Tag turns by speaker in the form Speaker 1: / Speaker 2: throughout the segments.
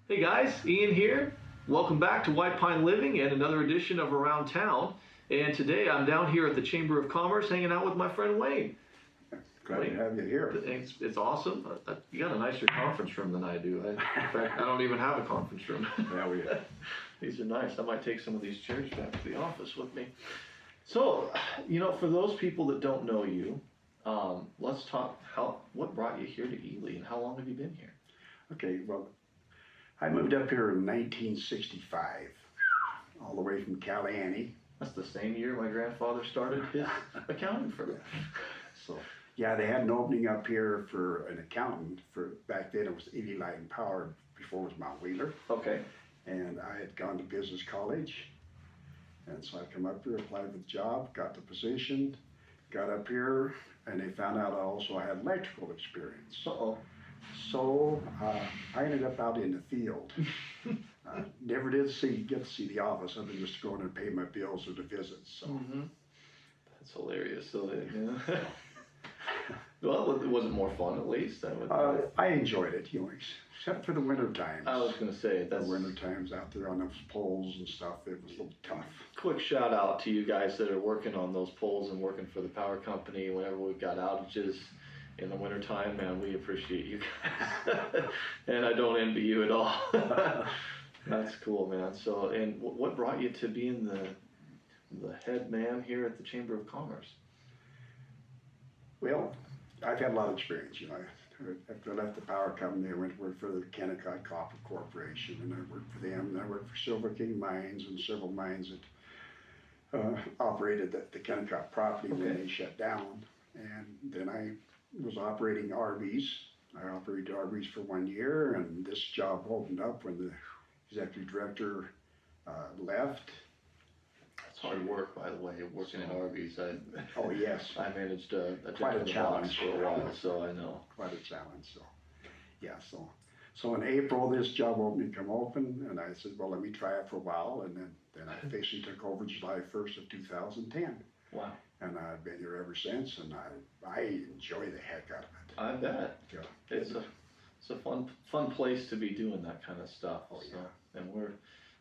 Speaker 1: Hey guys, Ian here. Welcome back to White Pine Living and another edition of Around Town. And today I'm down here at the Chamber of Commerce hanging out with my friend Wayn.
Speaker 2: Glad to have you here.
Speaker 1: It's awesome. You got a nicer conference room than I do. In fact, I don't even have a conference room.
Speaker 2: Yeah, we have.
Speaker 1: These are nice. I might take some of these chairs back to the office with me. So, for those people that don't know you, let's talk what brought you here to Ely and how long have you been here?
Speaker 2: Okay, well, I moved up here in 1965, all the way from Caliani.
Speaker 1: That's the same year my grandfather started his accounting firm.
Speaker 2: So, yeah, they had an opening up here for an accountant. Back then it was Ely Light and Power, before it was Mount Wheeler.
Speaker 1: Okay.
Speaker 2: And I had gone to business college. And so I come up here, applied for the job, got the position, got up here, and they found out I also had electrical experience.
Speaker 1: Uh-oh.
Speaker 2: So I ended up out in the field. Never did get to see the office other than just going and pay my bills or the visits. So.
Speaker 1: Mm-hmm. That's hilarious. So, yeah. Well, was it more fun at least?
Speaker 2: I enjoyed it, except for the winter times.
Speaker 1: I was going to say
Speaker 2: the winter times out there on those poles and stuff. It was a little tough.
Speaker 1: Quick shout out to you guys that are working on those poles and working for the power company. Whenever we've got outages in the winter time, man, we appreciate you guys. And I don't envy you at all. That's cool, man. So, and what brought you to being the head man here at the Chamber of Commerce?
Speaker 2: Well, I've had a lot of experience. After I left the power company, I went to work for the Kennecott Copper Corporation, and I worked for them. And I worked for Silver King Mines and several mines that operated the Kennecott property when they shut down. And then I was operating RVs. I operated RVs for 1 year, and this job opened up when the executive director left.
Speaker 1: It's hard work, by the way, working in RVs.
Speaker 2: Oh, yes.
Speaker 1: I managed a
Speaker 2: quite a challenge
Speaker 1: for a while, so I know.
Speaker 2: Quite a challenge. So, yeah. So in April, this job opening come open, and I said, well, let me try it for a while, and then I officially took over July 1st of 2010.
Speaker 1: Wow.
Speaker 2: And I've been here ever since, and I enjoy the heck out of it.
Speaker 1: I bet.
Speaker 2: Yeah.
Speaker 1: It's a fun place to be doing that kind of stuff.
Speaker 2: Oh, yeah.
Speaker 1: So,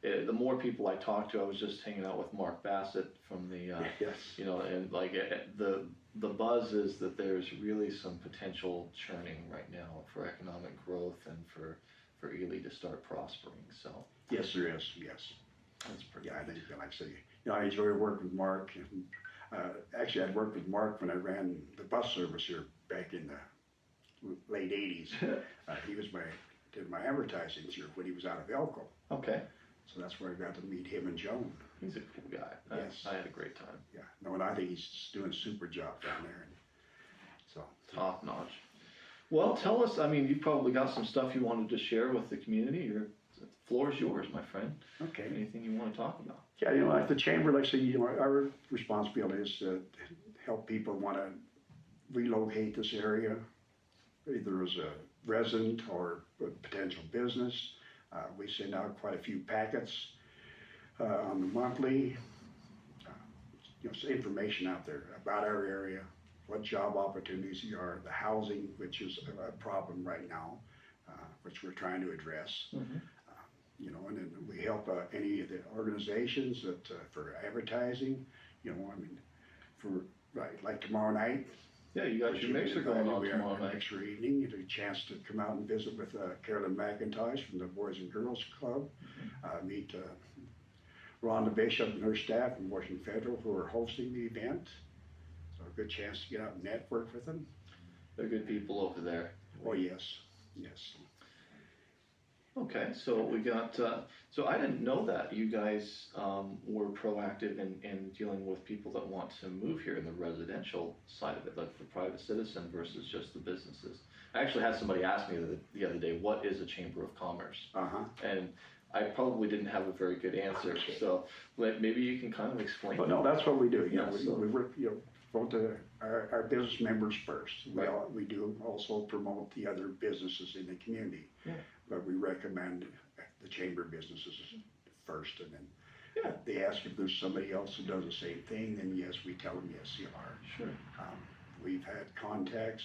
Speaker 1: and the more people I talk to, I was just hanging out with Mark Bassett from the,
Speaker 2: yes.
Speaker 1: And like the buzz is that there's really some potential churning right now for economic growth and for Ely to start prospering. So.
Speaker 2: Yes, there is. Yes.
Speaker 1: That's pretty.
Speaker 2: Yeah, I think, like I say, I enjoy working with Mark. And, actually, I'd worked with Mark when I ran the bus service here back in the late 80s. He did my advertising here when he was out of Elko.
Speaker 1: Okay.
Speaker 2: So that's where I got to meet him and Joan.
Speaker 1: He's a cool guy.
Speaker 2: Yes.
Speaker 1: I had a great time.
Speaker 2: Yeah. No, and I think he's doing a super job down there. And so
Speaker 1: top notch. Well, tell us. I mean, you probably got some stuff you wanted to share with the community. The floor is yours, my friend.
Speaker 2: Okay.
Speaker 1: Anything you want to talk about?
Speaker 2: Yeah, at the chamber, like I say, our responsibility is to help people want to relocate this area, either as a resident or a potential business. We send out quite a few packets on the monthly, information out there about our area, what job opportunities there are, the housing, which is a problem right now, which we're trying to address.
Speaker 1: Mm-hmm.
Speaker 2: And then we help any of the organizations that for advertising, like tomorrow night.
Speaker 1: Yeah, you got your mixer going on tomorrow night.
Speaker 2: Mixer evening, you get a chance to come out and visit with Carolyn McIntosh from the Boys and Girls Club.
Speaker 1: Mm-hmm.
Speaker 2: Meet Rhonda Bishop and her staff from Washington Federal who are hosting the event. So a good chance to get out and network with them.
Speaker 1: They're good people over there.
Speaker 2: Oh, yes.
Speaker 1: Okay, so we got, so I didn't know that you guys were proactive in dealing with people that want to move here in the residential side of it, like the private citizen versus just the businesses. I actually had somebody ask me the other day, what is a Chamber of Commerce?
Speaker 2: Uh-huh.
Speaker 1: And I probably didn't have a very good answer, so maybe you can kind of explain.
Speaker 2: Well, no, that's what we do.
Speaker 1: Yeah,
Speaker 2: we work, both our business members first.
Speaker 1: Right.
Speaker 2: We do also promote the other businesses in the community.
Speaker 1: Yeah.
Speaker 2: But we recommend the chamber businesses first, and then they ask if there's somebody else who does the same thing, then yes, we tell them yes, you are.
Speaker 1: Sure.
Speaker 2: We've had contacts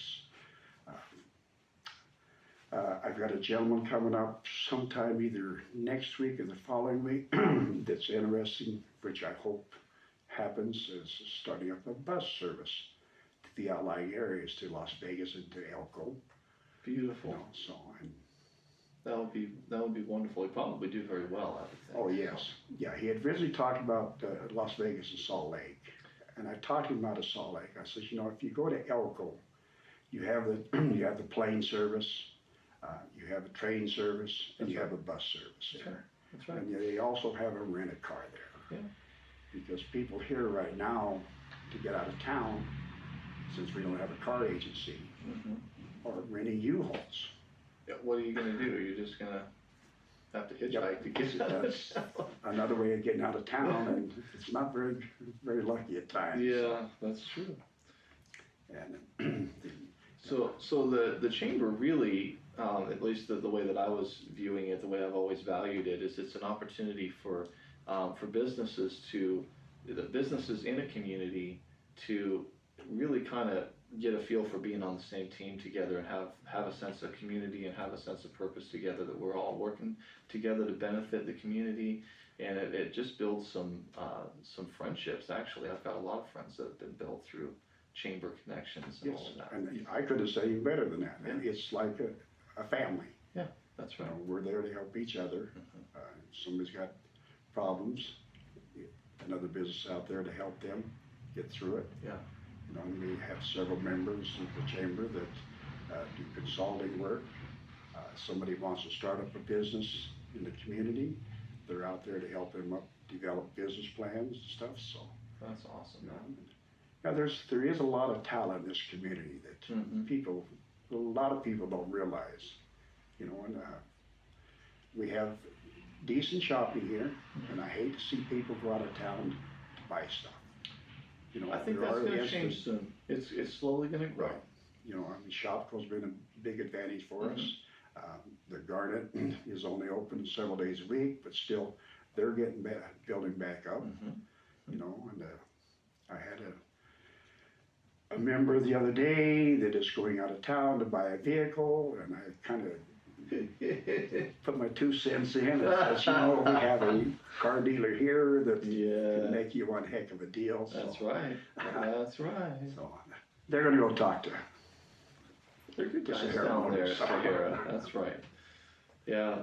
Speaker 2: I've got a gentleman coming up sometime either next week or the following week that's interesting, which I hope happens, is starting up a bus service to the outlying areas, to Las Vegas and to Elko.
Speaker 1: Beautiful.
Speaker 2: You know, so, and
Speaker 1: That would be wonderful. He'd probably do very well, I would think.
Speaker 2: oh yes, yeah. He had originally talked about Las Vegas and Salt Lake, and I talked to him about Salt Lake. I said, you know, if you go to Elko, you have the plane service, you have a train service, and you have a bus service there.
Speaker 1: That's right.
Speaker 2: And they also have a rent-a-car there.
Speaker 1: Yeah.
Speaker 2: Because people here right now, to get out of town, since we don't have a car agency, are renting U-Hauls.
Speaker 1: Yeah, what are you gonna do? You're just gonna have to hitchhike to get out of
Speaker 2: That's
Speaker 1: town.
Speaker 2: another way of getting out of town, and it's not very lucky at times.
Speaker 1: Yeah, that's true.
Speaker 2: And
Speaker 1: So the chamber really, at least the way that I was viewing it, the way I've always valued it, is it's an opportunity for businesses the businesses in a community to really kind of get a feel for being on the same team together and have a sense of community and have a sense of purpose together, that we're all working together to benefit the community, and it just builds some friendships. Actually, I've got a lot of friends that have been built through chamber connections and
Speaker 2: yes,
Speaker 1: all of that.
Speaker 2: and I could have said even better than that.
Speaker 1: Yeah.
Speaker 2: It's like a family.
Speaker 1: Yeah, that's
Speaker 2: You
Speaker 1: right.
Speaker 2: know, we're there to help each other. Somebody's got problems, another business out there to help them get through it.
Speaker 1: Yeah.
Speaker 2: You know, and we have several members of the chamber that do consulting work. Somebody wants to start up a business in the community, they're out there to help them develop business plans and stuff. So
Speaker 1: That's awesome,
Speaker 2: you know,
Speaker 1: man.
Speaker 2: yeah, there is a lot of talent in this community that a lot of people don't realize. You know, and we have decent shopping here, and I hate to see people go out of town to buy stuff. You know,
Speaker 1: I think
Speaker 2: there
Speaker 1: that's
Speaker 2: are
Speaker 1: going to
Speaker 2: instances-
Speaker 1: change soon. It's slowly going to grow.
Speaker 2: Right. You know, I mean, Shopko's been a big advantage for us. The Garnet is only open several days a week, but still, they're getting building back up. You know, and I had a member the other day that is going out of town to buy a vehicle, and I kind of put my 2 cents in and said, you know, we have a car dealer here that can make you one heck of a deal.
Speaker 1: That's right. That's right.
Speaker 2: So they're going to go talk to.
Speaker 1: They're good guys
Speaker 2: Sahara
Speaker 1: down there,
Speaker 2: Motors.
Speaker 1: Sahara. That's right. Yeah,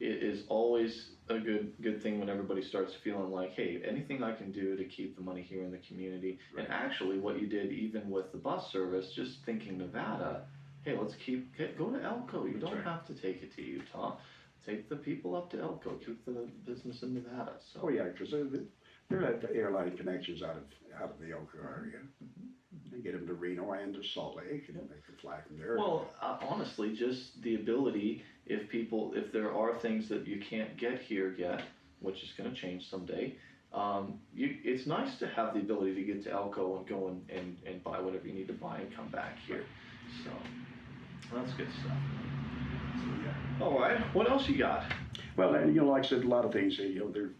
Speaker 1: it is always a good thing when everybody starts feeling like, hey, anything I can do to keep the money here in the community.
Speaker 2: Right.
Speaker 1: And actually what you did even with the bus service, just thinking Nevada, hey, let's go to Elko. You don't have to take it to Utah. Take the people up to Elko. Keep the business in Nevada. So.
Speaker 2: Oh yeah, because they're at the airline connections out of the Elko area. And get them to Reno and to Salt Lake, and they can fly from there.
Speaker 1: Well, honestly, just the ability, if there are things that you can't get here yet, which is going to change someday, it's nice to have the ability to get to Elko and go and buy whatever you need to buy and come back here. So, that's good stuff.
Speaker 2: So, yeah.
Speaker 1: All right, what else you got?
Speaker 2: Well, and, you know, like I said, a lot of things. You know, the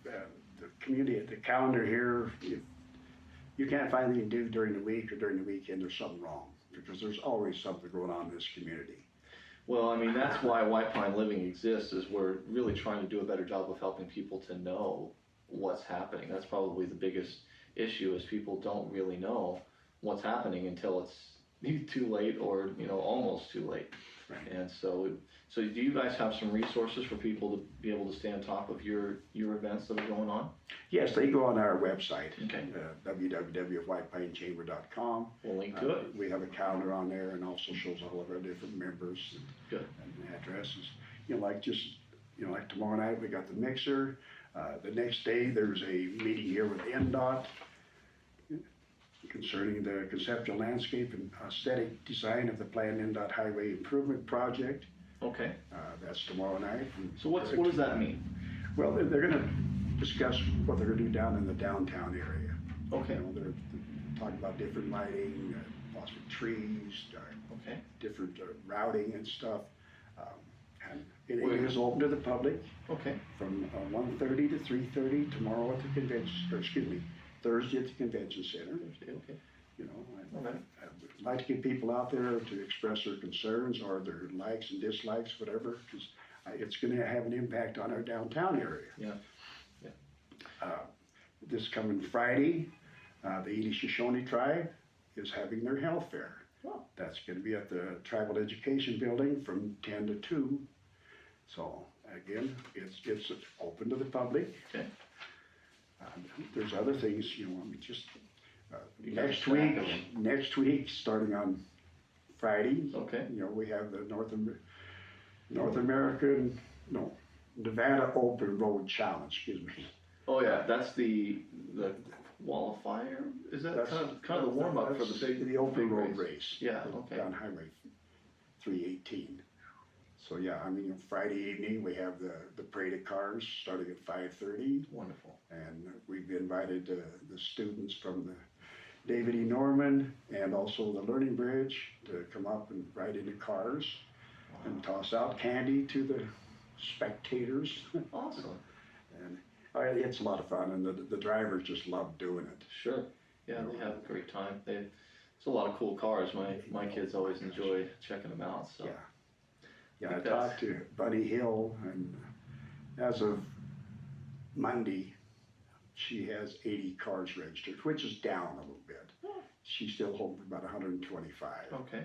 Speaker 2: community, the calendar here. If you can't find anything to do during the week or during the weekend, there's something wrong, because there's always something going on in this community.
Speaker 1: Well, I mean, that's why White Pine Living exists, is we're really trying to do a better job of helping people to know what's happening. That's probably the biggest issue, is people don't really know what's happening until it's too late, or, you know, almost too late.
Speaker 2: Right.
Speaker 1: And so do you guys have some resources for people to be able to stay on top of your events that are going on?
Speaker 2: Yes, they go on our website,
Speaker 1: Okay.
Speaker 2: www.whitepinechamber.com.
Speaker 1: We'll link to it.
Speaker 2: We have a calendar on there, and also shows all of our different members
Speaker 1: Good.
Speaker 2: and addresses. You know, like tomorrow night we got the mixer. The next day there's a meeting here with NDOT concerning the conceptual landscape and aesthetic design of the planned NDOT highway improvement project.
Speaker 1: Okay.
Speaker 2: That's tomorrow night.
Speaker 1: So what does that mean?
Speaker 2: Well, they're going to discuss what they're going to do down in the downtown area.
Speaker 1: Okay.
Speaker 2: You know, they're talking about different lighting, possibly trees,
Speaker 1: Okay.
Speaker 2: different routing and stuff. And it is open to the public
Speaker 1: Okay.
Speaker 2: from 1:30 to 3:30 tomorrow at the convention, or excuse me, Thursday at the convention center.
Speaker 1: Okay.
Speaker 2: you know,
Speaker 1: Okay.
Speaker 2: I'd like to get people out there to express their concerns or their likes and dislikes, whatever, because it's going to have an impact on our downtown area.
Speaker 1: Yeah.
Speaker 2: This coming Friday, the Edi Shoshone tribe is having their health fair.
Speaker 1: Oh.
Speaker 2: That's going to be at the Tribal Education Building from 10 to 2. So again, it's open to the public.
Speaker 1: Okay.
Speaker 2: There's other things, you know, I mean, just
Speaker 1: You got
Speaker 2: next
Speaker 1: a
Speaker 2: week,
Speaker 1: stack of them.
Speaker 2: starting on Friday,
Speaker 1: Okay.
Speaker 2: you know, we have the Nevada Open Road Challenge, excuse me.
Speaker 1: Oh yeah, that's the qualifier. Is that kind of the warm up for the
Speaker 2: open
Speaker 1: big
Speaker 2: road race?
Speaker 1: Yeah. Okay.
Speaker 2: Down Highway 318. So yeah, I mean, Friday evening we have the parade of cars starting at 5:30,
Speaker 1: Wonderful.
Speaker 2: and we've invited the students from the David E. Norman and also the Learning Bridge to come up and ride in the cars and toss out candy to the spectators.
Speaker 1: Awesome.
Speaker 2: And it's a lot of fun, and the drivers just love doing it.
Speaker 1: Sure. Yeah, they have a great time. It's a lot of cool cars. My kids always enjoy checking them out. So.
Speaker 2: Yeah, I talked to Buddy Hill, and as of Monday, she has 80 cars registered, which is down a little bit.
Speaker 1: Oh.
Speaker 2: She's still holding about 125,
Speaker 1: Okay.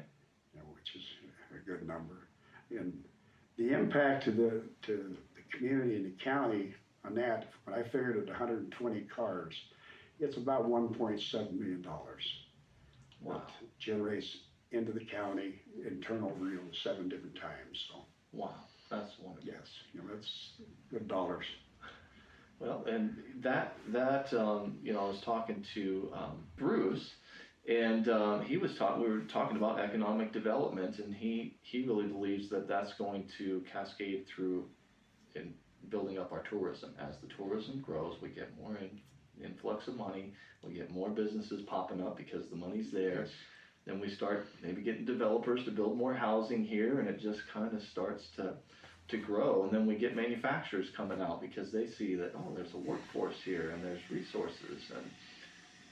Speaker 2: you know, which is a good number. And the impact to the community and the county on that, when I figured it 120 cars, it's about $1.7 million.
Speaker 1: Wow.
Speaker 2: That generates into the county in turnover, you know, 7 different times. So
Speaker 1: Wow, that's wonderful.
Speaker 2: yes, you know, that's good dollars.
Speaker 1: Well, and that you know, I was talking to Bruce, and we were talking about economic development, and he really believes that that's going to cascade through in building up our tourism. As the tourism grows, we get more influx of money, we get more businesses popping up because the money's there.
Speaker 2: Yes.
Speaker 1: Then we start maybe getting developers to build more housing here, and it just kind of starts to grow. And then we get manufacturers coming out because they see that, oh, there's a workforce here and there's resources,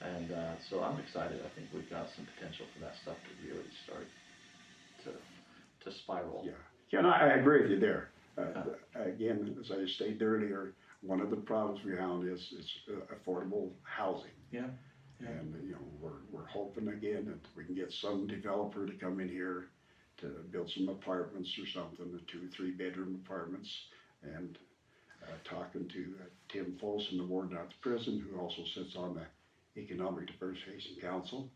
Speaker 1: and so I'm excited. I think we've got some potential for that stuff to really start to spiral.
Speaker 2: Yeah, no, I agree with you there. Again, as I stated earlier, one of the problems we found is affordable housing.
Speaker 1: Yeah. Yeah.
Speaker 2: And you know, we're hoping again that we can get some developer to come in here to build some apartments or something, the 2-3 bedroom apartments. And talking to Tim Folsom, the warden at the prison, who also sits on the Economic Diversification Council,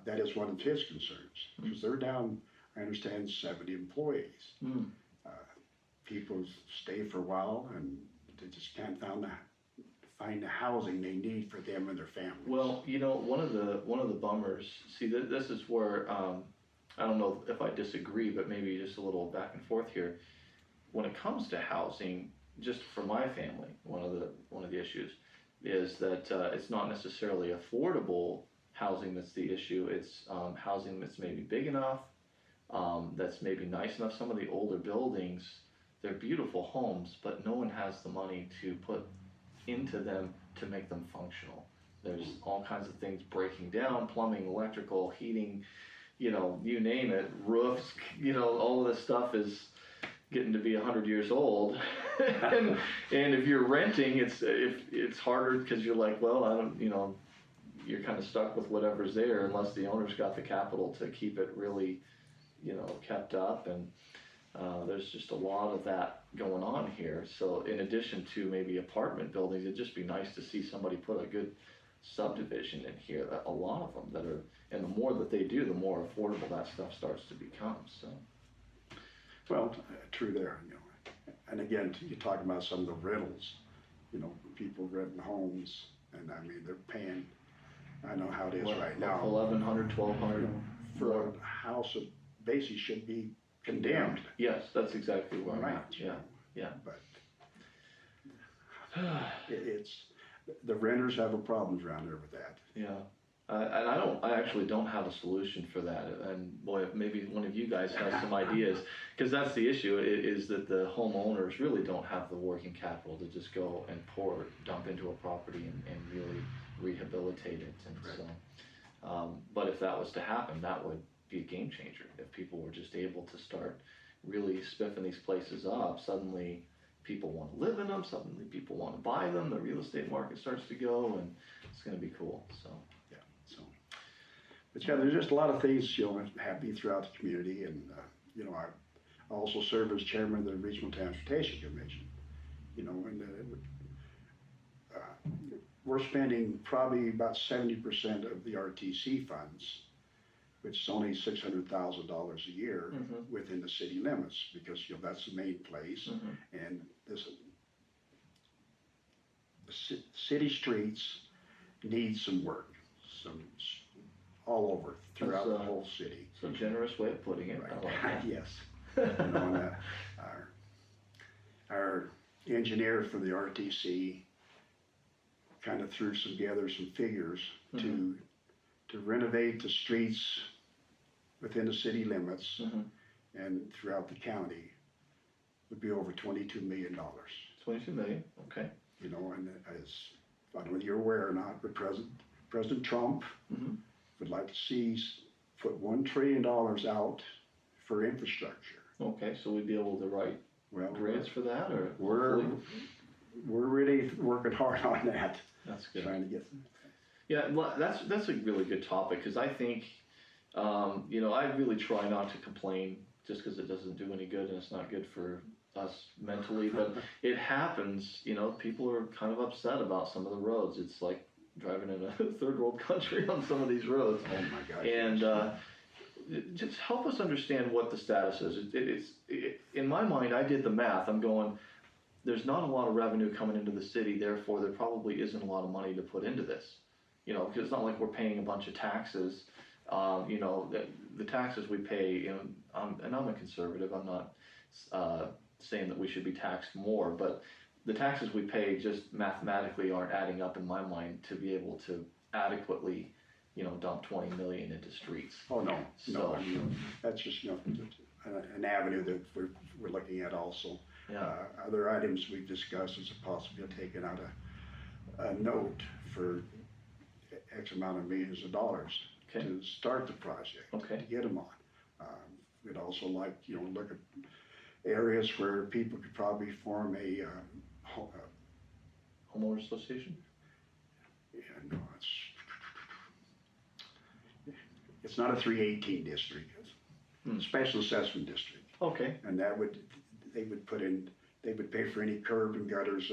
Speaker 2: that is one of his concerns, because they're down, I understand, 70 employees.
Speaker 1: Mm.
Speaker 2: People stay for a while and they just can't find the housing they need for them and their families.
Speaker 1: Well, you know, one of the bummers. See, this is where I don't know if I disagree, but maybe just a little back and forth here. When it comes to housing, just for my family, one of the issues is that it's not necessarily affordable housing that's the issue. It's housing that's maybe big enough, that's maybe nice enough. Some of the older buildings, they're beautiful homes, but no one has the money to put into them to make them functional. There's all kinds of things breaking down, plumbing, electrical, heating, you know, you name it, roofs, you know, all of this stuff is getting to be 100 years old. and if you're renting, it's harder because you're like, well, I don't, you know, you're kind of stuck with whatever's there unless the owner's got the capital to keep it really, you know, kept up. And there's just a lot of that going on here. So in addition to maybe apartment buildings, it'd just be nice to see somebody put a good subdivision in here, a lot of them that are, and the more that they do, the more affordable that stuff starts to become. So,
Speaker 2: well, true there, you know. And again, you're talking about some of the rentals, you know, people renting homes, and I mean, they're paying, I know how it is right now.
Speaker 1: $1,100, $1,200
Speaker 2: you know, for a house that basically should be condemned.
Speaker 1: Yes, that's exactly where I'm
Speaker 2: Right.
Speaker 1: at. Yeah, yeah.
Speaker 2: But it's, the renters have a problem around there with that.
Speaker 1: Yeah. And I actually don't have a solution for that. And boy, if maybe one of you guys has some ideas, because that's the issue, is that the homeowners really don't have the working capital to just go and dump into a property and really rehabilitate it. And
Speaker 2: Right.
Speaker 1: so But if that was to happen, that would be a game changer. If people were just able to start really spiffing these places up, suddenly people want to live in them, suddenly people want to buy them, the real estate market starts to go, and it's going to be cool. So,
Speaker 2: yeah. So, but yeah, there's just a lot of things, happening throughout the community, and I also serve as chairman of the Regional Transportation Commission. And we're spending probably about 70% of the RTC funds, which is only $600,000 a year within the city limits, because that's the main place, and the city streets need some work, all over throughout the whole city.
Speaker 1: It's a generous way of putting it.
Speaker 2: Right.
Speaker 1: I like that.
Speaker 2: Yes. Our engineer for the RTC kind of threw together some figures to renovate the streets within the city limits and throughout the county would be over $22 million.
Speaker 1: 22 million, okay.
Speaker 2: And as I don't know if you're aware or not, but President Trump would like to see put $1 trillion out for infrastructure.
Speaker 1: Okay, so we'd be able to write grants for that, or
Speaker 2: we're really working hard on that.
Speaker 1: That's good.
Speaker 2: Trying to get.
Speaker 1: Yeah, well, that's a really good topic, because I think, I really try not to complain just because it doesn't do any good and it's not good for us mentally, but it happens. People are kind of upset about some of the roads. It's like driving in a third world country on some of these roads.
Speaker 2: Oh my gosh.
Speaker 1: And just help us understand what the status is. In my mind, I did the math. I'm going, there's not a lot of revenue coming into the city, therefore there probably isn't a lot of money to put into this. Because it's not like we're paying a bunch of taxes. The taxes we pay, and I'm a conservative, I'm not saying that we should be taxed more, but the taxes we pay just mathematically aren't adding up in my mind to be able to adequately dump 20 million into streets.
Speaker 2: Oh, no.
Speaker 1: So,
Speaker 2: that's just, an avenue that we're looking at also.
Speaker 1: Yeah.
Speaker 2: Other items we've discussed is a possibility of taking out a note for X amount of millions of dollars to start the project, to get them on. We'd also like, look at areas where people could probably form a
Speaker 1: homeowner association?
Speaker 2: Yeah, no, it's not a 318 district, it's a special assessment district.
Speaker 1: Okay.
Speaker 2: And they would pay for any curb and gutters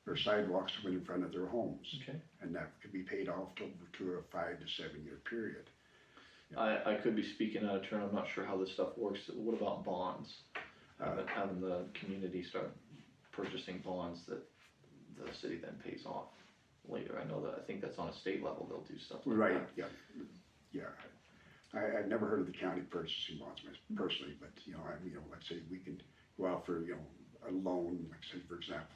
Speaker 2: or sidewalks that went in front of their homes.
Speaker 1: Okay.
Speaker 2: And that could be paid off to a 5 to 7 year period.
Speaker 1: I could be speaking out of turn. I'm not sure how this stuff works. What about bonds? Having the community start purchasing bonds that the city then pays off later. I think that's on a state level. They'll do stuff like that.
Speaker 2: Right. Yeah. I've never heard of the county purchasing bonds personally, but let's say we can go out for a loan, like say for example,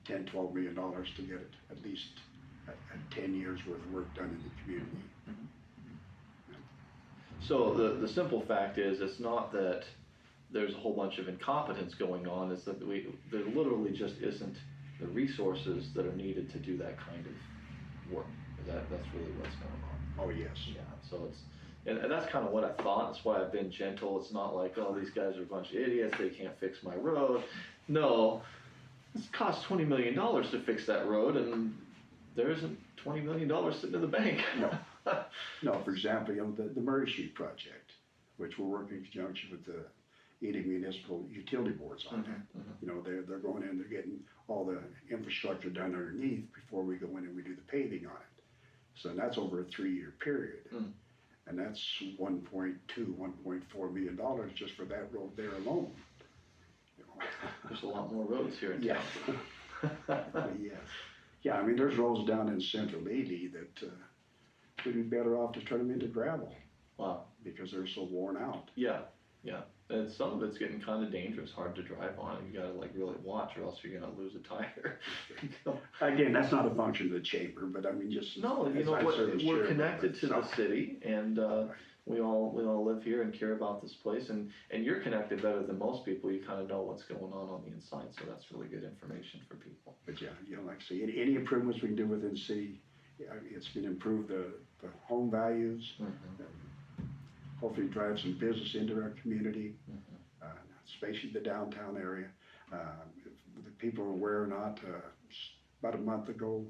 Speaker 2: $10, $12 million to get it at least 10 years worth of work done in the community.
Speaker 1: So the simple fact is, it's not that there's a whole bunch of incompetence going on. It's that there literally just isn't the resources that are needed to do that kind of work. That's really what's going on.
Speaker 2: Oh yes.
Speaker 1: Yeah. So and that's kind of what I thought. That's why I've been gentle. It's not like, oh, these guys are a bunch of idiots, they can't fix my road. No, it costs $20 million to fix that road, and there isn't $20 million sitting in the bank.
Speaker 2: No, for example, the Murray Street project, which we're working in conjunction with the Ely Municipal Utility Boards on that. They're going in, they're getting all the infrastructure done underneath before we go in and we do the paving on it. So that's over a 3-year period. And that's $1.2, $1.4 million just for that road there alone.
Speaker 1: There's a lot more roads here in town.
Speaker 2: Yes. Yeah, I mean, there's roads down in central Ely that would be better off to turn them into gravel.
Speaker 1: Wow.
Speaker 2: Because they're so worn out.
Speaker 1: Yeah. And some of it's getting kind of dangerous, hard to drive on. You gotta really watch, or else you're gonna lose a tire.
Speaker 2: Again, that's not a function of the chamber, but I mean, just
Speaker 1: no. We're connected to the city, and we all live here and care about this place. And you're connected better than most people. You kind of know what's going on the inside, so that's really good information for people.
Speaker 2: But yeah, like I say, any improvements we can do within the city, yeah, it's gonna improve the home values, hopefully drive some business into our community, especially the downtown area. The people are aware or not, about a month ago,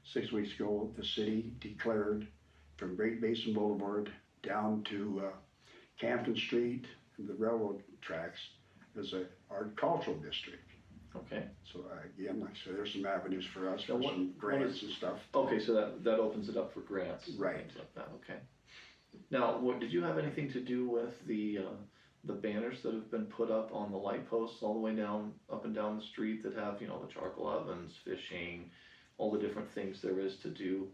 Speaker 2: 6 weeks ago, the city declared from Great Basin Boulevard down to Campton Street and the railroad tracks as a agricultural district.
Speaker 1: Okay.
Speaker 2: So again, like I said, there's some avenues for us
Speaker 1: Now
Speaker 2: for some grants and stuff.
Speaker 1: Okay, so that opens it up for grants. and
Speaker 2: Right.
Speaker 1: Things like that, okay. Now, did you have anything to do with the banners that have been put up on the light posts all the way down, up and down the street that have, the charcoal ovens, fishing, all the different things there is to do?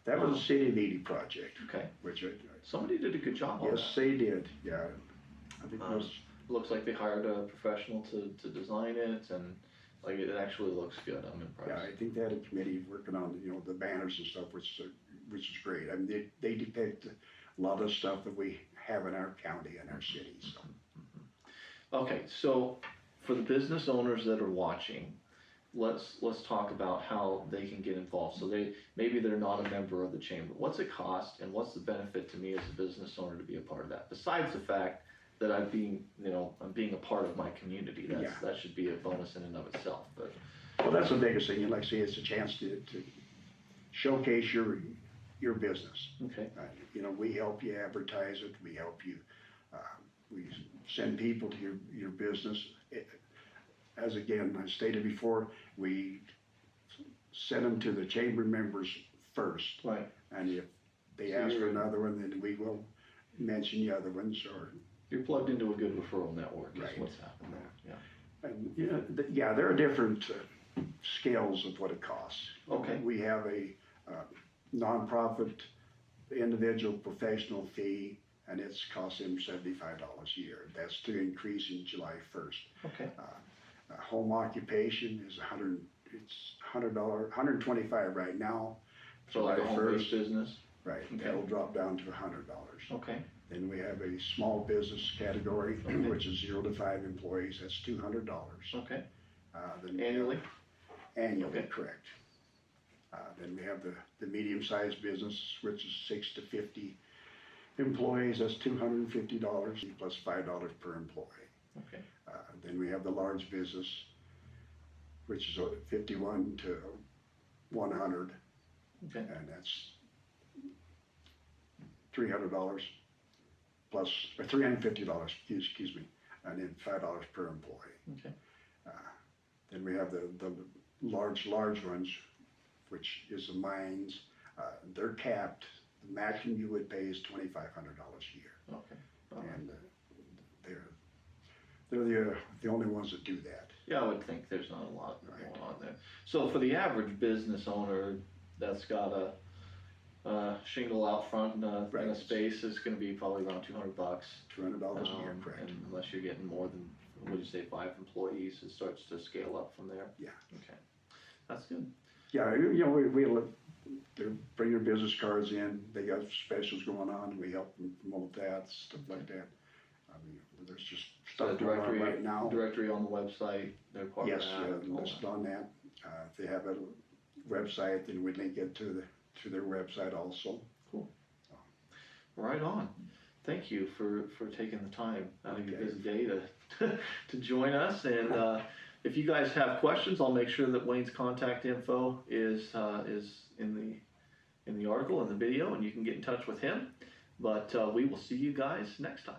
Speaker 2: That was a City of Edie project,
Speaker 1: Okay.
Speaker 2: which
Speaker 1: Somebody did a good job on that.
Speaker 2: yes, they did, yeah. I think most,
Speaker 1: Looks like they hired a professional to design it, and like it actually looks good. I'm impressed.
Speaker 2: yeah, I think they had a committee working on, the banners and stuff, which is great. I mean, they depict a lot of stuff that we have in our county and our city, so.
Speaker 1: Okay, so for the business owners that are watching, let's talk about how they can get involved. So maybe they're not a member of the chamber. What's it cost, and what's the benefit to me as a business owner to be a part of that? Besides the fact that I'm being a part of my community. That should be a bonus in and of itself. But
Speaker 2: well, that's the biggest thing. Like I say, it's a chance to showcase your business.
Speaker 1: okay,
Speaker 2: We help you advertise it. We help you. We send people to your business. As again, I stated before, we send them to the chamber members first.
Speaker 1: right.
Speaker 2: And if they ask for another one, then we will mention the other ones. Or
Speaker 1: You're plugged into a good referral network. Is
Speaker 2: Right.
Speaker 1: what's happened there. Yeah.
Speaker 2: and there are different scales of what it costs.
Speaker 1: Okay.
Speaker 2: We have a nonprofit individual professional fee, and it's costing them $75 a year. That's to increase in July 1st.
Speaker 1: Okay.
Speaker 2: Home occupation is $100, $125 right now.
Speaker 1: So like a
Speaker 2: July
Speaker 1: home-based
Speaker 2: 1st,
Speaker 1: business.
Speaker 2: right?
Speaker 1: Okay.
Speaker 2: That'll drop down to $100.
Speaker 1: Okay.
Speaker 2: Then we have a small business category,
Speaker 1: Okay.
Speaker 2: which is 0 to 5 employees. That's $200.
Speaker 1: Okay.
Speaker 2: Then
Speaker 1: Annually.
Speaker 2: Annually,
Speaker 1: Okay.
Speaker 2: correct. Then we have the medium-sized business, which is 6 to 50 employees. That's $250 plus $5 per employee.
Speaker 1: Okay.
Speaker 2: Then we have the large business, which is 51 to 100,
Speaker 1: Okay.
Speaker 2: and that's $300 plus, or $350, excuse me, and then $5 per employee.
Speaker 1: Okay.
Speaker 2: Then we have the large ones, which is the mines. They're capped. The maximum you would pay is $2,500 a year,
Speaker 1: Okay. All right.
Speaker 2: and they're the only ones that do that.
Speaker 1: Yeah, I would think there's not a lot
Speaker 2: Right.
Speaker 1: going on there. So for the average business owner that's got a shingle out front and a
Speaker 2: Right.
Speaker 1: space, is going to be probably around $200.
Speaker 2: $200 a year, correct?
Speaker 1: And unless you're getting more than, would you say, 5 employees, it starts to scale up from there.
Speaker 2: Yeah.
Speaker 1: Okay, that's good.
Speaker 2: Yeah, they bring their business cards in. They got specials going on. We help them promote that, stuff like that. I mean, there's just
Speaker 1: So
Speaker 2: stuff
Speaker 1: the
Speaker 2: going on right now.
Speaker 1: directory on the website, they're part
Speaker 2: Yes,
Speaker 1: of
Speaker 2: yeah,
Speaker 1: that. and all
Speaker 2: listed
Speaker 1: that.
Speaker 2: on that. If they have a website, then we link it to their website also.
Speaker 1: Right on. Thank you for taking the time out of your
Speaker 2: Okay.
Speaker 1: busy day to join us. And if you guys have questions, I'll make sure that Wayne's contact info is in the article, in the video, and you can get in touch with him. But we will see you guys next time.